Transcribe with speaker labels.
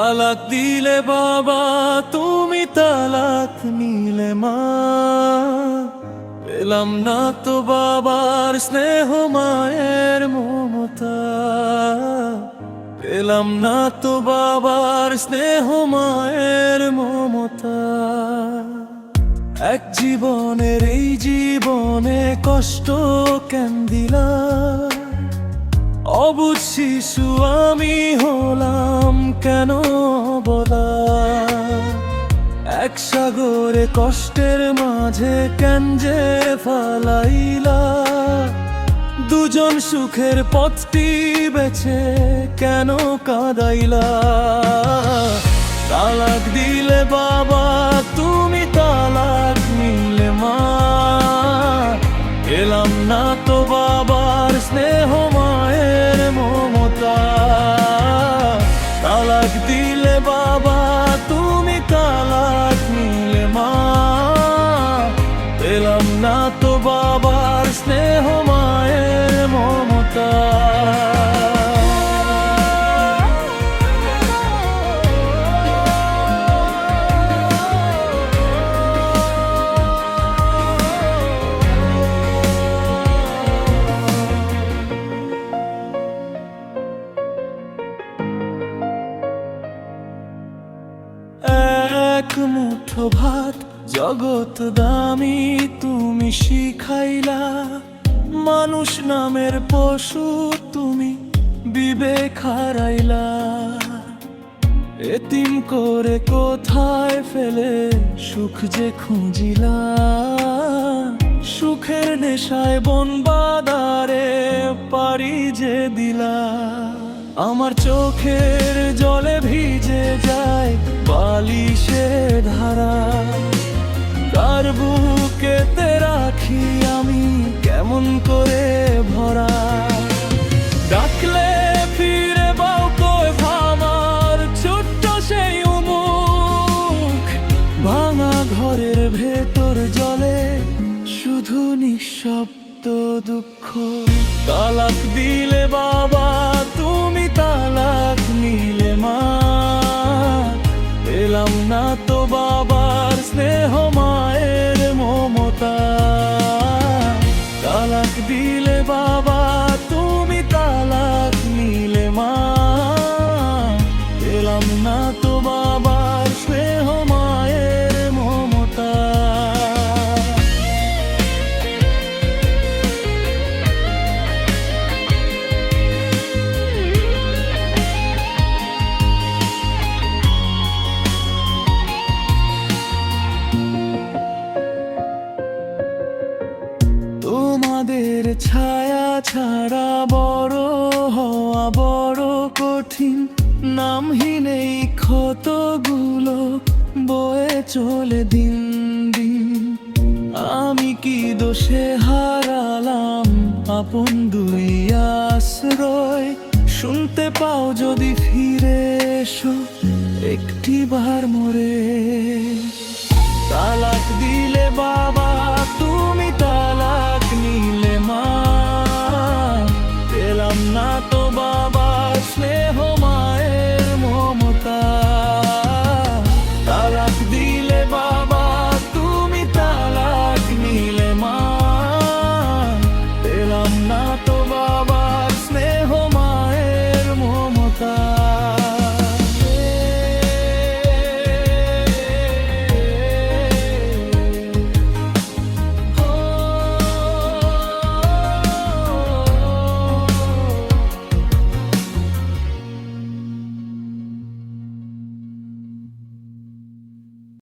Speaker 1: তালাক দিলে বাবা, তুমি তালাক নিলে মা, পেলাম না তো বাবার স্নেহ মায়ের মমতা, পেলাম না তো বাবার স্নেহ মায়ের মমতা। এক জীবনের এই জীবনে কষ্ট কেন দিলা, অবুঝ শিশু আমি হলাম কেন বলা। এক সাগরে কষ্টের মাঝে কেন যে ফালাইলা, দুজন সুখের পথটি বেছে কেন কাঁদাইলা। তালাক দিলে বাবা, তুমি তালাক নিলে মা, এলাম না তো বাবার স্নেহ মায়ের মমতা। তালাক দিলে বাবা, তুমি তালাক নিলে মা, পেলাম না তো বাবার স্নেহ মায়ের মমতা। এক মুঠো ভাত জগৎ দামি তুমি শিখাইলা, মানুষ নামের পশু তুমি বিবেক হারাইলা। এতিম করে কোথায় ফেলে সুখ যে খুঁজিলা, সুখের নেশায় বন বাদারে পারি যে দিলা। আমার চোখের জলে ভিজে যায় বালিশের ধারা, কার বুকেতে রাখি আমি কেমন করে ভরা। ডাকলে ফিরে বাও কই ভামার ছোট্ট সেই মুখ, ভাঙা ঘরের ভেতর জলে শুধু নিঃশব্দ দুঃখ। তালাক দিলে বাবা, তুমি তালাক নিলে মা, পেলাম না তো বাবার স্নেহ মায়ের মমতা। তালাক দিলে বাবা, তুমি তালাক নিলে মা, পেলাম না তো বাবার স্নেহ মায়ের মমতা। তোমাদের ছায়া ছাড়া বড় হওয়া বড় কঠিন, নামহীন এই ক্ষতগুলো বয়ে চলে দিন দিন। আমি কি দোষে হারালাম আপন দুই আশ্রয়, শুনতে পাও যদি ফিরে এসো একটিবার মোরে। তালাক দিলে বাবা,